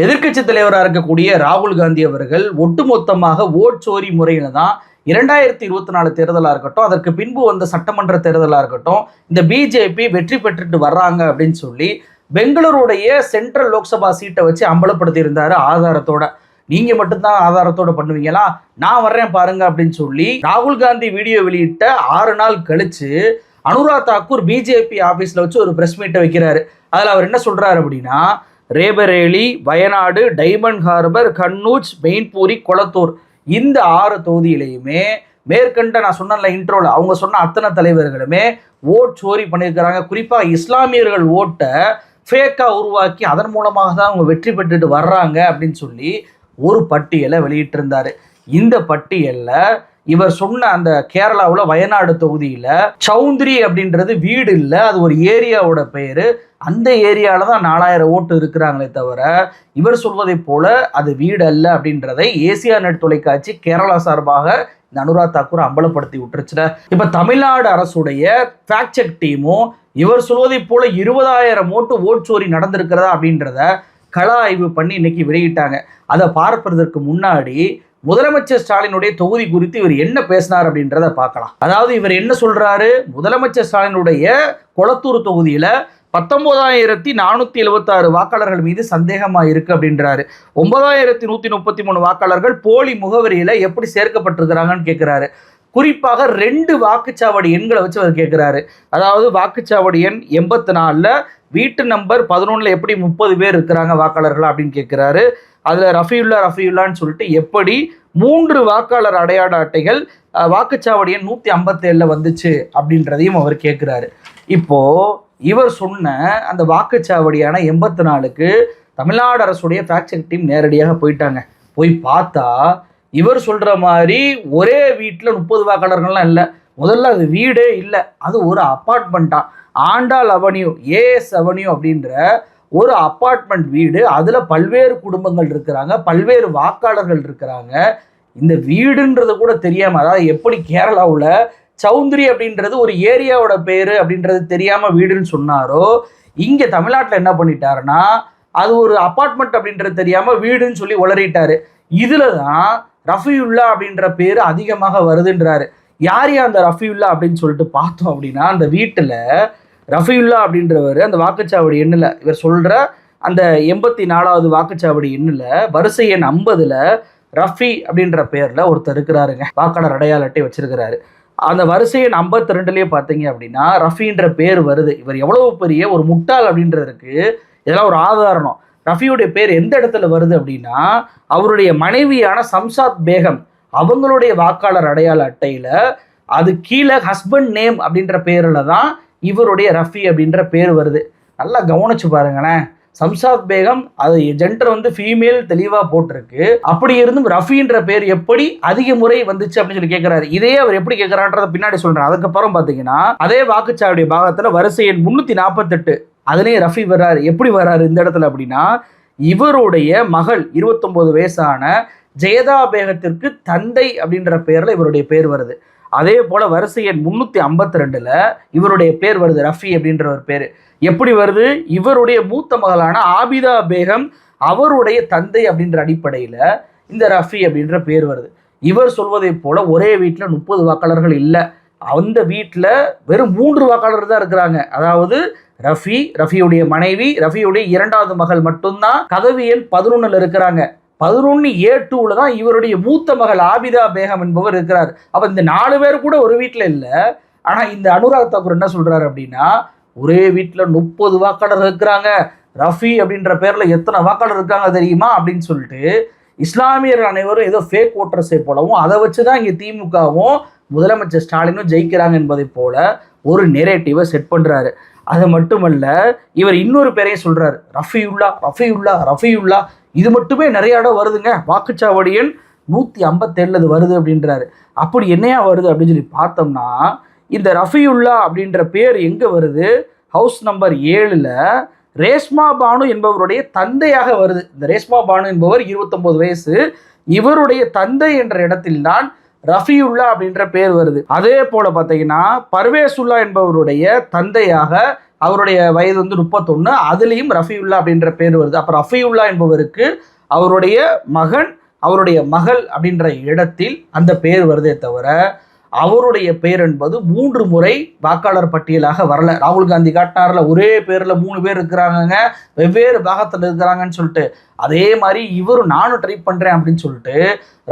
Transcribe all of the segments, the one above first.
எதிர்க்கட்சி தலைவராக இருக்கக்கூடிய ராகுல் காந்தி அவர்கள் ஒட்டுமொத்தமாக ஓட் சோரி முறையில தான் 2024 தேர்தலாக இருக்கட்டும், அதற்கு பின்பு வந்த சட்டமன்ற தேர்தலாக இருக்கட்டும், இந்த பிஜேபி வெற்றி பெற்றுட்டு வர்றாங்க அப்படின்னு சொல்லி பெங்களூருடைய சென்ட்ரல் லோக்சபா சீட்டை வச்சு அம்பலப்படுத்தி இருந்தாரு ஆதாரத்தோட. நீங்க மட்டும்தான் ஆதாரத்தோட பண்ணுவீங்களா, நான் வர்றேன் பாருங்க அப்படின்னு சொல்லி ராகுல் காந்தி வீடியோ வெளியிட்ட 6 நாள் கழிச்சு அனுராக் தாக்கூர் பிஜேபி ஆபீஸ்ல வச்சு ஒரு பிரஸ் மீட்டை வைக்கிறாரு. அதுல அவர் என்ன சொல்றாரு அப்படின்னா, ரேபரேலி, வயநாடு, டைமண்ட் ஹார்பர், கன்னூஜ், மெயின்பூரி, கொளத்தூர் இந்த 6 தொகுதியிலையுமே மேற்கண்ட நான் சொன்ன இன்ட்ரோல அவங்க சொன்ன அத்தனை தலைவர்களுமே ஓட் சோரி பண்ணியிருக்கிறாங்க. குறிப்பாக இஸ்லாமியர்கள் ஓட்டை ஃபேக்கா உருவாக்கி அதன் மூலமாக தான் அவங்க வெற்றி பெற்றுட்டு வர்றாங்க அப்படின்னு சொல்லி ஒரு பட்டியலை வெளியிட்டிருந்தாரு. இந்த பட்டியலில் இவர் சொன்ன அந்த கேரளாவில் வயநாடு தொகுதியில் சௌத்ரி அப்படின்றது வீடு இல்லை, அது ஒரு ஏரியாவோட பெயர். அந்த ஏரியாவில் தான் 4000 ஓட்டு இருக்கிறாங்களே தவிர இவர் சொல்வதை போல அது வீடு அல்ல அப்படின்றதை ஏசியா நெட் தொலைக்காட்சி கேரளா சார்பாக இந்த அனுராக் தாக்கூர் அம்பலப்படுத்தி விட்டுருச்சுல. இப்போ தமிழ்நாடு அரசுடைய ஃபேக்ட் செக் டீமும் இவர் சொல்வதை போல 20,000 ஓட் சோரி நடந்திருக்கிறதா அப்படின்றத கள ஆய்வு பண்ணி இன்னைக்கு வெளியிட்டாங்க. அதை பார்ப்பதற்கு முன்னாடி முதலமைச்சர் ஸ்டாலினுடைய தொகுதி குறித்து இவர் என்ன பேசினார் அப்படின்றத பார்க்கலாம். அதாவது இவர் என்ன சொல்றாரு, முதலமைச்சர் ஸ்டாலினுடைய கொளத்தூர் தொகுதியில 19,476 வாக்காளர்கள் மீது சந்தேகமா இருக்கு அப்படின்றாரு. 9,133 வாக்காளர்கள் போலி முகவரியில எப்படி சேர்க்கப்பட்டிருக்கிறாங்கன்னு கேட்கிறாரு. குறிப்பாக 2 வாக்குச்சாவடி எண்களை வச்சு அவர் கேட்கிறாரு. அதாவது வாக்குச்சாவடி எண் 84ல வீட்டு நம்பர் 11ல எப்படி 30 பேர் இருக்கிறாங்க வாக்காளர்கள் அப்படின்னு கேட்கிறாரு. அதுல ரஃபியுல்லான்னு சொல்லிட்டு எப்படி 3 வாக்காளர் அடையாள அட்டைகள் வாக்குச்சாவடி எண் 157ல வந்துச்சு அப்படின்றதையும் அவர் கேட்கிறாரு. இப்போ இவர் சொன்ன அந்த வாக்குச்சாவடியான 84க்கு தமிழ்நாடு அரசுடைய ஃபேக்ட் செக் டீம் நேரடியாக போயிட்டாங்க. போய் பார்த்தா இவர் சொல்ற மாதிரி ஒரே வீட்டில் 30 வாக்காளர்கள்லாம் இல்லை. முதல்ல அது வீடே இல்லை, அது ஒரு அப்பார்ட்மெண்ட்டா. ஆண்டாள் அவென்யூ, ஏஎஸ் அவென்யூ அப்படின்ற ஒரு அப்பார்ட்மெண்ட் வீடு. அதில் பல்வேறு குடும்பங்கள் இருக்கிறாங்க, பல்வேறு வாக்காளர்கள் இருக்கிறாங்க. இந்த வீடுன்றது கூட தெரியாமல், அதாவது எப்படி கேரளாவில் சௌத்ரி அப்படின்றது ஒரு ஏரியாவோட பேர் அப்படின்றது தெரியாமல் வீடுன்னு சொன்னாரோ, இங்கே தமிழ்நாட்டில் என்ன பண்ணிட்டாருன்னா அது ஒரு அப்பார்ட்மெண்ட் அப்படின்றது தெரியாமல் வீடுன்னு சொல்லி உளறிட்டாரு. இதில் தான் ரஃபியுல்லா அப்படின்ற பேர் அதிகமாக வருதுன்றாரு. யார் அந்த ரஃபியுல்லா அப்படின்னு சொல்லிட்டு பார்த்தோம் அப்படின்னா, அந்த வீட்டில் ரஃபியுல்லா அப்படின்றவர் அந்த வாக்குச்சாவடி எண்ணில் இவர் சொல்கிற அந்த 84வது வாக்குச்சாவடி எண்ணில் வரிசை எண் 50ல் ரஃபி அப்படின்ற பேரில் ஒருத்தர் இருக்கிறாருங்க, வாக்காளர் அடையாள அட்டை வச்சிருக்கிறாரு. அந்த வரிசை எண் 52லேயே பார்த்தீங்க அப்படின்னா ரஃபின்ற பேர் வருது. இவர் எவ்வளவு பெரிய ஒரு முட்டாள் அப்படின்றதுக்கு இதெல்லாம் ஒரு ஆதாரம். ரஃபியுடைய பேர் எந்த இடத்துல வருது அப்படின்னா, அவருடைய மனைவியான சம்சாத் பேகம் அவங்களுடைய வாக்காளர் அடையாள அட்டையில் அது கீழே ஹஸ்பண்ட் நேம் அப்படின்ற பேரில் தான் இவருடைய ரஃபி அப்படின்ற பேர் வருது. நல்லா கவனிச்சு பாருங்களேன். சம்சாத் பேகம் அது ஜெண்டர் ஃபீமேல் தெளிவாக போட்டிருக்கு. அப்படி இருந்தும் ரஃபின்ற பேர் எப்படி அதிக முறை வந்துச்சு அப்படின்னு சொல்லி கேட்கிறாரு. இதே அவர் எப்படி கேட்கிறான்றத பின்னாடி சொல்றேன். அதுக்கப்புறம் பார்த்தீங்கன்னா அதே வாக்குச்சாவடி பாகத்தில் வரிசை எண் 348 அதுலேயும் ரஃபி வர்றாரு. எப்படி வர்றாரு இந்த இடத்துல அப்படின்னா, இவருடைய மகள் 29 வயசான ஜெயதா பேகத்திற்கு தந்தை அப்படின்ற பேரில் இவருடைய பேர் வருது. அதே போல் வரிசை எண் 352ல் இவருடைய பேர் வருது, ரஃபி அப்படின்ற ஒரு பேர். எப்படி வருது, இவருடைய மூத்த மகளான ஆபிதா பேகம் அவருடைய தந்தை அப்படின்ற அடிப்படையில் இந்த ரஃபி அப்படின்ற பேர் வருது. இவர் சொல்வதை போல் ஒரே வீட்டில் 30 வாக்காளர்கள் இல்லை. அந்த வீட்டில் வெறும் 3 வாக்காளர் தான் இருக்கிறாங்க. அதாவது ரஃபியுடைய மனைவி, ரஃபியுடைய 2வது மகள் மட்டும்தான் கதவு எண் 11ல் இருக்கிறாங்க. 11A2ல தான் இவருடைய மூத்த மகள் ஆபிதா பேகம் என்பவர் இருக்கிறார். அப்போ இந்த 4 பேர் கூட ஒரு வீட்டில் இல்லை. ஆனால் இந்த அனுராக் தாக்கூர் என்ன சொல்றாரு அப்படின்னா, ஒரே வீட்டில் 30 வாக்காளர் இருக்கிறாங்க, ரஃபி அப்படின்ற பேரில் எத்தனை வாக்காளர் இருக்காங்க தெரியுமா அப்படின்னு சொல்லிட்டு இஸ்லாமியர்கள் அனைவரும் ஏதோ ஃபேக் ஓட்டர்ஸை போலவும் அதை வச்சு தான் இங்கே திமுகவும் முதலமைச்சர் ஸ்டாலினும் ஜெயிக்கிறாங்க என்பதை போல ஒரு நெரேட்டிவை செட் பண்ணுறாரு. அது மட்டுமல்ல, இவர் இன்னொரு பேரையும் சொல்றாரு, ரஃபியுல்லா. இது மட்டுமே நிறைய இடம் வருதுங்க, வாக்குச்சாவடி எண் 157 வருது அப்படின்றாரு. அப்படி என்னையா வருது அப்படின்னு சொல்லி பார்த்தோம்னா, இந்த ரஃபியுல்லா அப்படின்ற பேர் எங்கே வருது, ஹவுஸ் நம்பர் 7ல் ரேஷ்மா பானு என்பவருடைய தந்தையாக வருது. இந்த ரேஷ்மா பானு என்பவர் 29 வயசு, இவருடைய தந்தை என்ற இடத்தில்தான் ரஃபியுல்லா அப்படின்ற பேர் வருது. அதே போல பார்த்தீங்கன்னா பர்வேசுல்லா என்பவருடைய தந்தையாக அவருடைய வயது வந்து 31. அதுலேயும் ரஃபியுல்லா அப்படின்ற பேர் வருது. அப்போ ரஃபியுல்லா என்பவருக்கு அவருடைய மகன், அவருடைய மகள் அப்படின்ற இடத்தில் அந்த பேர் வருதே தவிர அவருடைய பேர் என்பது 3 முறை வாக்காளர் பட்டியலாக வரல. ராகுல் காந்தி காட்டினார்ல, ஒரே பேர்ல 3 பேர் இருக்கிறாங்க, வெவ்வேறு பாகத்தில் இருக்கிறாங்கன்னு சொல்லிட்டு. அதே மாதிரி இவரும் நானும் ட்ரை பண்றேன் அப்படின்னு சொல்லிட்டு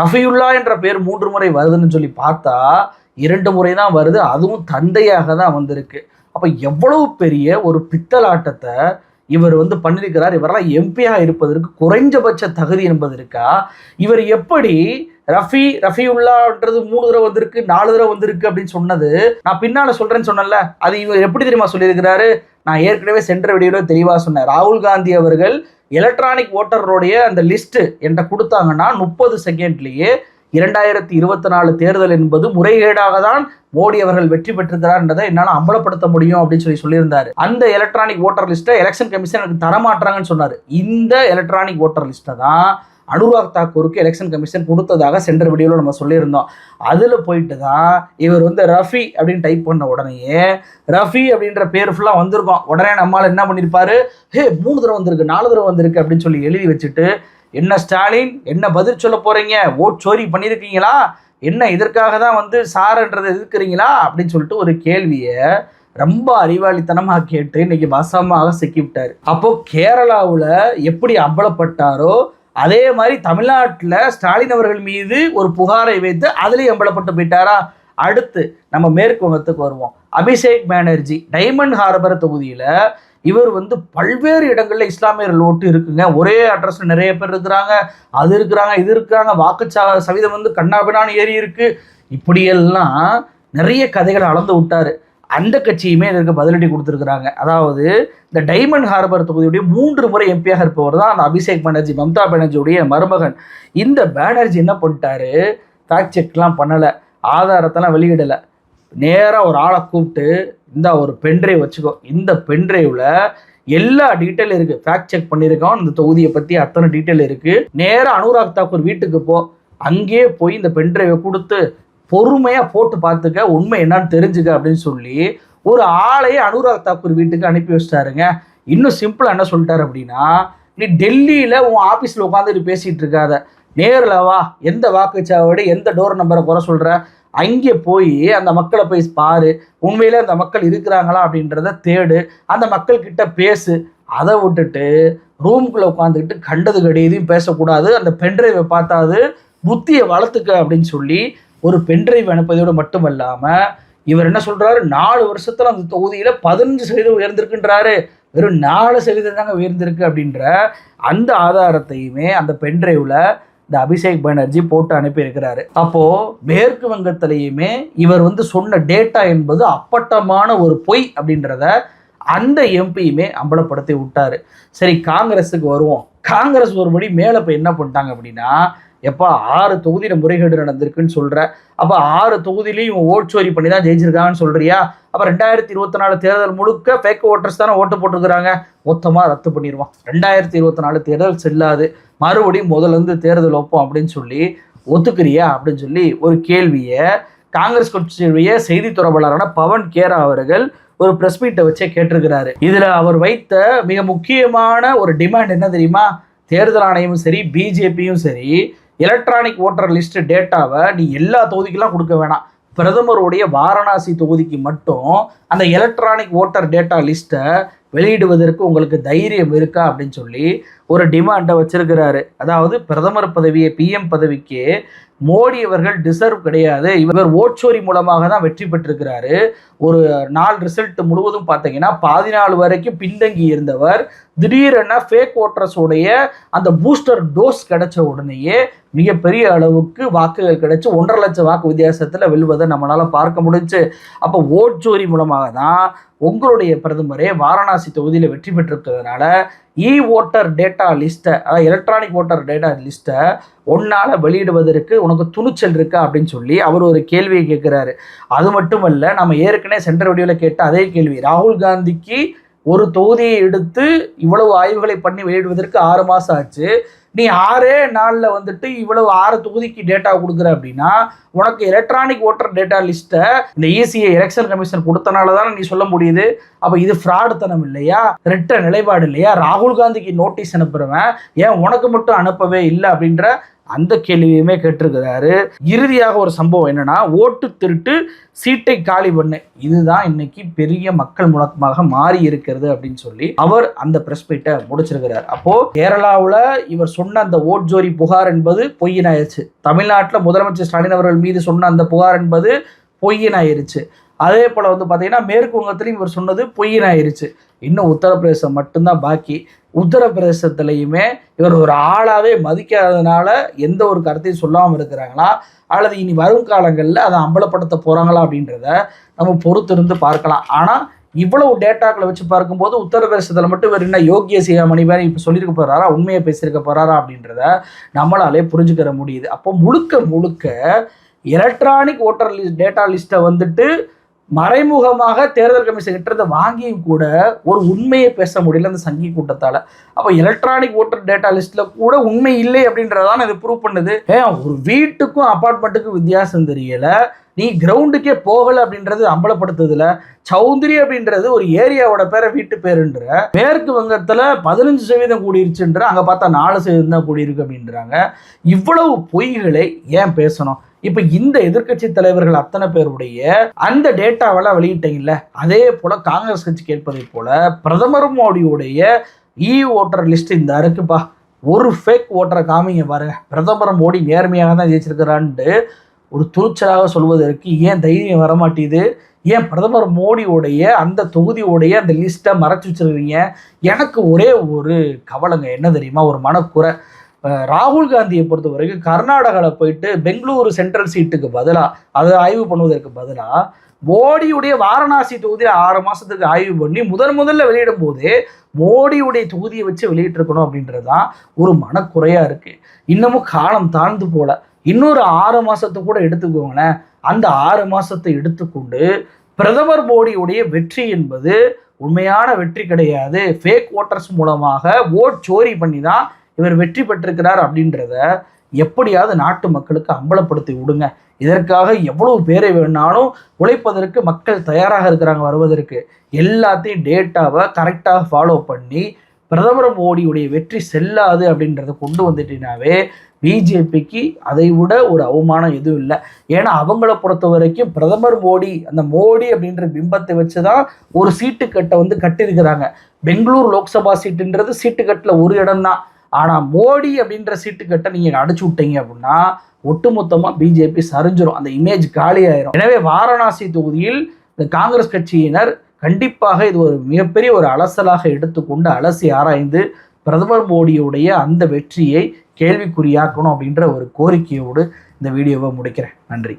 ரஃபியுல்லா என்ற பேர் 3 முறை வருதுன்னு சொல்லி பார்த்தா 2 முறை தான் வருது. அதுவும் தந்தையாக தான் வந்திருக்கு. அப்ப எவ்வளவு பெரிய ஒரு பித்தலாட்டத்தை இவர் வந்து பண்ணியிருக்கிறார். இவரெல்லாம் எம்பியாக இருப்பதற்கு குறைஞ்சபட்ச தகுதி என்பது இருக்கா? இவர் எப்படி ரஃபியுல்லான்றது 3 தடவை வந்திருக்கு, 4 தடவை வந்திருக்கு அப்படின்னு சொன்னது நான் பின்னால சொல்றேன்னு சொன்னேன்ல, அது இவர் எப்படி தெரியுமா சொல்லியிருக்கிறாரு? நான் ஏற்கனவே சென்ற வீடியோல தெளிவாக சொன்னேன். ராகுல் காந்தி அவர்கள் எலக்ட்ரானிக் ஓட்டருடைய அந்த லிஸ்ட் என்கிட்ட கொடுத்தாங்கன்னா 30 செகண்ட்லேயே 2024 தேர்தல் என்பது முறைகேடாக தான் மோடி அவர்கள் வெற்றி பெற்றிருக்கிறார் என்றதை என்னால் அம்பலப்படுத்த முடியும் அப்படின்னு சொல்லியிருந்தாரு. அந்த எலக்ட்ரானிக் ஓட்டர் லிஸ்ட்டை எலெக்ஷன் கமிஷன் எனக்கு தரமாட்டாங்கன்னு சொன்னார். இந்த எலக்ட்ரானிக் ஓட்டர் லிஸ்ட்டை தான் அனுராக் தாக்கூருக்கு எலெக்ஷன் கமிஷன் கொடுத்ததாக சென்ற வீடியோவில் நம்ம சொல்லியிருந்தோம். அதில் போயிட்டு தான் இவர் வந்து ரஃபி அப்படின்னு டைப் பண்ண உடனேயே ரஃபி அப்படின்ற பேர் ஃபுல்லாக வந்திருக்கோம். உடனே நம்மளால் என்ன பண்ணியிருப்பாரு, 3 தடவை வந்திருக்கு, 4 தடவை வந்திருக்கு அப்படின்னு சொல்லி எழுதி வச்சுட்டு, என்ன ஸ்டாலின் என்ன பதில் சொல்ல போறீங்க, ஓட் சோரி பண்ணியிருக்கீங்களா, என்ன இதற்காக தான் வந்து சார்ன்றதை எதிர்க்கிறீங்களா அப்படின்னு சொல்லிட்டு ஒரு கேள்வியை ரொம்ப அறிவாளித்தனமாக கேட்டு இன்னைக்கு வசமாக சிக்கிவிட்டார். அப்போ கேரளாவில் எப்படி அம்பலப்பட்டாரோ அதே மாதிரி தமிழ்நாட்டில் ஸ்டாலின் அவர்கள் மீது ஒரு புகாரை வைத்து அதுலேயும் அம்பலப்பட்டு போயிட்டாரா? அடுத்து நம்ம மேற்கு வங்கத்துக்கு வருவோம். அபிஷேக் பானர்ஜி டைமண்ட் ஹார்பர் தொகுதியில் இவர் வந்து பல்வேறு இடங்களில் இஸ்லாமியர்கள் ஓட்டு இருக்குங்க. ஒரே அட்ரஸில் நிறைய பேர் இருக்கிறாங்க, அது இருக்கிறாங்க, இது இருக்கிறாங்க, வாக்கு சதவீதம் வந்து கண்ணாபின்னான்னு ஏறி இருக்கு. இப்படியெல்லாம் நிறைய கதைகளை அளந்து விட்டாரு. அந்த கட்சியுமே இதற்கு பதிலடி கொடுத்துருக்குறாங்க. அதாவது இந்த டைமண்ட் ஹார்பர் தொகுதியுடைய 3 முறை எம்பியாக இருப்பவர் தான் அந்த அபிஷேக் பானர்ஜி, மம்தா பானர்ஜியுடைய மருமகன். இந்த பானர்ஜி என்ன பண்ணிட்டாரு, ஃபேக்ட் செக்லாம் பண்ணலை, ஆதாரத்தெல்லாம் வெளியிடலை, நேராக ஒரு ஆளை கூப்பிட்டு இந்த ஒரு பென்ட்ரைவ் வச்சுக்கோ, இந்த பென்ட்ரைவில் எல்லா டீட்டெயில் இருக்குது, ஃபேக்ட் செக் பண்ணியிருக்கோம், இந்த தொகுதியை பற்றி அத்தனை டீட்டெயில் இருக்குது, நேராக அனுராக் தாக்கூர் வீட்டுக்கு போ, அங்கேயே போய் இந்த பென்ட்ரைவை கொடுத்து பொறுமையாக போட்டு பார்த்துக்க, உண்மை என்னன்னு தெரிஞ்சுக்க அப்படின்னு சொல்லி ஒரு ஆளையே அனுராக் தாக்கூர் வீட்டுக்கு அனுப்பி வச்சிட்டாருங்க. இன்னும் சிம்பிளாக என்ன சொல்லிட்டாரு அப்படின்னா, நீ டெல்லியில் உன் ஆஃபீஸில் உட்காந்துட்டு பேசிகிட்டு இருக்காத, நேரில் வா, எந்த வாக்குச்சாவடி எந்த டோர் நம்பரை குறை சொல்கிற, அங்கே போய் அந்த மக்களை போய் பாரு, உண்மையிலே அந்த மக்கள் இருக்கிறாங்களா அப்படின்றத தேடு, அந்த மக்கள்கிட்ட பேசு. அதை விட்டுட்டு ரூமுக்குள்ளே உட்காந்துக்கிட்டு கண்டது கடியதையும் பேசக்கூடாது, அந்த பென்ட்ரைவை பார்த்தாது புத்தியை வளர்த்துக்க அப்படின்னு சொல்லி ஒரு பென்ட்ரைவ் அனுப்பதோடு மட்டுமல்லாமல் இவர் என்ன சொல்கிறாரு, 4 வருஷத்தில் அந்த தொகுதியில் 15% உயர்ந்திருக்குன்றாரு. வெறும் 4% தாங்க உயர்ந்திருக்கு அப்படின்ற அந்த ஆதாரத்தையுமே அந்த பென்ட்ரைவில் இந்த அபிஷேக் பானர்ஜி போட்டு அனுப்பியிருக்கிறாரு. அப்போது மேற்கு வங்கத்திலையுமே இவர் வந்து சொன்ன டேட்டா என்பது அப்பட்டமான ஒரு பொய் அப்படின்றத அந்த எம்பியுமே அம்பலப்படுத்தி விட்டார். சரி, காங்கிரஸுக்கு வருவோம். காங்கிரஸ் ஒருபடி மேலே போய் என்ன பண்ணிட்டாங்க அப்படின்னா, எப்போ 6 தொகுதியில் முறைகேடு நடந்திருக்குன்னு சொல்கிற, அப்போ 6 தொகுதியிலையும் ஓட் சோரி பண்ணி தான் ஜெயிச்சிருக்காங்கன்னு சொல்கிறியா? அப்போ 2024 தேர்தல் முழுக்க ஃபேக் ஓட்டர்ஸ் தானே ஓட்டு போட்டிருக்கிறாங்க, மொத்தமாக ரத்து பண்ணிடுவான், 2024 தேர்தல் செல்லாது, மறுபடியும் முதலேருந்து தேர்தல் வைப்போம் அப்படின்னு சொல்லி ஒத்துக்கிறியா அப்படின்னு சொல்லி ஒரு கேள்வியை காங்கிரஸ் கட்சியுடைய செய்தி தொடர்பாளரான பவன் கேரா அவர்கள் ஒரு ப்ரெஸ் மீட்டை வச்சே கேட்டிருக்கிறாரு. இதில் அவர் வைத்த மிக முக்கியமான ஒரு டிமாண்ட் என்ன தெரியுமா, தேர்தல் ஆணையமும் சரி பிஜேபியும் சரி எலக்ட்ரானிக் ஓட்டர் லிஸ்ட் டேட்டாவை நீ எல்லா தொகுதிக்கெல்லாம் கொடுக்க வேணாம், பிரதமருடைய வாரணாசி தொகுதிக்கு மட்டும் அந்த எலக்ட்ரானிக் ஓட்டர் டேட்டா லிஸ்ட்டை வெளியிடுவதற்கு உங்களுக்கு தைரியம் இருக்கா அப்படின்னு சொல்லி ஒரு டிமாண்டை வச்சிருக்கிறாரு. அதாவது பிரதமர் பதவியை பிஎம் பதவிக்கு மோடி அவர்கள் டிசர்வ் கிடையாது, இவர் ஓட்சோரி மூலமாக தான் வெற்றி பெற்றிருக்கிறாரு. ஒரு நாள் ரிசல்ட் முழுவதும் பார்த்தீங்கன்னா 14 வரைக்கும் பின்தங்கி இருந்தவர் திடீரென ஃபேக் ஓட்டர்ஸோடைய அந்த பூஸ்டர் டோஸ் கிடைச்ச உடனேயே மிகப்பெரிய அளவுக்கு வாக்குகள் கிடைச்சி 1.5 லட்சம் வாக்கு வித்தியாசத்தில் வெல்வதை நம்மளால் பார்க்க முடிஞ்சு. அப்போ ஓட்சோரி மூலமாக தான் உங்களுடைய பிரதமரே வாரணாசி தொகுதியில் வெற்றி பெற்றிருக்கிறதுனால ஓட்டர் டேட்டா லிஸ்ட்டை, அதாவது எலக்ட்ரானிக் ஓட்டர் டேட்டா லிஸ்ட்டை ஒன்னால் வெளியிடுவதற்கு உனக்கு துணிச்சல் இருக்கா அப்படின்னு சொல்லி அவர் ஒரு கேள்வியை கேட்குறாரு. அது மட்டுமல்ல, நம்ம ஏற்கனவே சென்ற வீடியோவில் கேட்ட அதே கேள்வி, ராகுல் காந்திக்கு ஒரு தொகுதியை எடுத்து இவ்வளவு ஆய்வுகளை பண்ணி வெளியிடுவதற்கு 6 மாசம் ஆச்சு. நீ 6 நாள்ல வந்துட்டு இவ்வளவு 6 தொகுதிக்கு டேட்டா கொடுக்குற அப்படின்னா உனக்கு எலக்ட்ரானிக் ஓட்டர் டேட்டா லிஸ்ட்டை இந்த இசிஐ எலெக்ஷன் கமிஷன் கொடுத்தனால தானே நீ சொல்ல முடியுது. அப்ப இது ஃப்ராடுத்தனம் இல்லையா, ரெட்ட நிலைப்பாடு இல்லையா? ராகுல் காந்திக்கு நோட்டீஸ் அனுப்புறவன் ஏன் உனக்கு மட்டும் அனுப்பவே இல்லை அப்படின்ற அந்த கேள்வியுமே கேட்டிருக்கிறாரு. இறுதியாக ஒரு சம்பவம் என்னன்னா, ஓட்டு திருட்டு சீட்டை காலி பண்ணு, இதுதான் இன்னைக்கு பெரிய மக்கள் முழக்கமாக மாறி இருக்கிறது அப்படின்னு சொல்லி அவர் அந்த பிரஸ் மீட்டை முடிச்சிருக்கிறார். அப்போ கேரளாவில் இவர் சொன்ன அந்த ஓட் ஜோரி புகார் என்பது பொய்யினாயிருச்சு. தமிழ்நாட்டில் முதலமைச்சர் ஸ்டாலின் அவர்கள் மீது சொன்ன அந்த புகார் என்பது பொய்யினாயிருச்சு. அதே போல வந்து பார்த்தீங்கன்னா மேற்கு வங்கத்திலையும் இவர் சொன்னது பொய்யினாயிருச்சு. இன்னும் உத்தரப்பிரதேசம் மட்டும்தான் பாக்கி. உத்தரப்பிரதேசத்திலையுமே இவர் ஒரு ஆளாவே மதிக்காததுனால எந்த ஒரு கருத்தையும் சொல்லாமல் இருக்கிறாங்களா, அல்லது இனி வரும் காலங்களில் அதை அம்பலப்படுத்த போறாங்களா அப்படின்றத நம்ம பொறுத்திருந்து பார்க்கலாம். ஆனால் இவ்வளவு டேட்டாக்களை வச்சு பார்க்கும்போது உத்தரப்பிரதேசத்தில் மட்டும் இவர் என்ன யோகிய சிகாமணி வேறு இப்போ சொல்லியிருக்க போறாரா, உண்மையை பேசியிருக்க போறாரா அப்படின்றத நம்மளாலே புரிஞ்சுக்கிற முடியுது. அப்போ முழுக்க முழுக்க எலக்ட்ரானிக் ஓட்டர் டேட்டா லிஸ்ட்டை வந்துட்டு மறைமுகமாக தேர்தல் கமிஷன் கிட்ட வாங்கியும் கூட ஒரு உண்மையை பேச முடியல அந்த சங்கி கூட்டத்தால். அப்போ எலக்ட்ரானிக் ஓட்டர் டேட்டா லிஸ்ட்ல கூட உண்மை இல்லை அப்படின்றதான் இது ப்ரூவ் பண்ணுது. ஒரு வீட்டுக்கும் அப்பார்ட்மெண்ட்டுக்கும் வித்தியாசம் தெரியல, நீ கிரவுண்டுக்கே போகலை அப்படின்றது அம்பலப்படுத்துதுல. சௌந்தரி அப்படின்றது ஒரு ஏரியாவோட பேரை வீட்டு பேருன்ற, மேற்கு வங்கத்தில் 15% கூடிருச்சுன்ற, அங்கே பார்த்தா 4% தான் கூடியிருக்கு அப்படின்றாங்க. இவ்வளவு பொய்களை ஏன் பேசணும்? இப்ப இந்த எதிர்கட்சி தலைவர்கள் அத்தனை பேருடைய அந்த டேட்டாவெல்லாம் வெளியிட்டீங்கல்ல, அதே போல காங்கிரஸ் கட்சி கேட்பதை போல பிரதமர் மோடியுடைய ஓட்டர் லிஸ்ட் இந்த இருக்குப்பா, ஒரு ஃபேக் ஓட்டரை காமிங்க பாருங்க, பிரதமர் மோடி நேர்மையாக தான் ஜெயிச்சிருக்கிறான்ட்டு ஒரு துணிச்சலாக சொல்வதற்கு ஏன் தைரியம் வரமாட்டேது? ஏன் பிரதமர் மோடியோடைய அந்த தொகுதியோடைய அந்த லிஸ்ட்டை மறைச்சு வச்சிருக்கீங்க? எனக்கு ஒரே ஒரு கவலைங்க, என்ன தெரியுமா, ஒரு மனக்குறை. ராகுல் காந்தியை பொறுத்த வரைக்கும் கர்நாடகாவில் போயிட்டு பெங்களூரு சென்ட்ரல் சீட்டுக்கு பதிலாக அதை ஆய்வு பண்ணுவதற்கு பதிலாக மோடியுடைய வாரணாசி தொகுதியை 6 மாசத்துக்கு ஆய்வு பண்ணி முதல்ல வெளியிடும் போதே மோடியுடைய தொகுதியை வச்சு வெளியிட்டிருக்கணும் அப்படின்றதுதான் ஒரு மனக்குறையா இருக்கு. இன்னமும் காலம் தாழ்ந்து போல, இன்னொரு 6 மாசத்தை கூட எடுத்துக்கோங்களேன். அந்த 6 மாசத்தை எடுத்துக்கொண்டு பிரதமர் மோடியுடைய வெற்றி என்பது உண்மையான வெற்றி கிடையாது, ஃபேக் ஓட்டர்ஸ் மூலமாக ஓட் சோரி பண்ணி தான் இவர் வெற்றி பெற்றிருக்கிறார் அப்படின்றத எப்படியாவது நாட்டு மக்களுக்கு அம்பலப்படுத்தி விடுங்க. இதற்காக எவ்வளவு பேரை வேணாலும் உழைப்பதற்கு மக்கள் தயாராக இருக்கிறாங்க வருவதற்கு. எல்லாத்தையும் டேட்டாவை கரெக்டாக ஃபாலோ பண்ணி பிரதமர் மோடியுடைய வெற்றி செல்லாது அப்படின்றத கொண்டு வந்துட்டீங்கன்னாவே பிஜேபிக்கு அதை விட ஒரு அவமானம் எதுவும் இல்லை. ஏன்னா அவங்கள பொறுத்த வரைக்கும் பிரதமர் மோடி, அந்த மோடி அப்படின்ற பிம்பத்தை வச்சுதான் ஒரு சீட்டுக்கட்டை வந்து கட்டியிருக்கிறாங்க. பெங்களூர் லோக்சபா சீட்டுன்றது சீட்டுக்கட்டில் ஒரு இடம் தான். ஆனால் மோடி அப்படின்ற சீட்டுக்கட்டை நீங்கள் அடிச்சு விட்டீங்க அப்படின்னா ஒட்டுமொத்தமாக பிஜேபி சரிஞ்சிடும், அந்த இமேஜ் காலியாயிரும். எனவே வாரணாசி தொகுதியில் இந்த காங்கிரஸ் கட்சியினர் கண்டிப்பாக இது ஒரு மிகப்பெரிய ஒரு அலசலாக எடுத்துக்கொண்டு அலசி ஆராய்ந்து பிரதமர் மோடியுடைய அந்த வெற்றியை கேள்விக்குறியாக்கணும் அப்படின்ற ஒரு கோரிக்கையோடு இந்த வீடியோவை முடிக்கிறேன். நன்றி.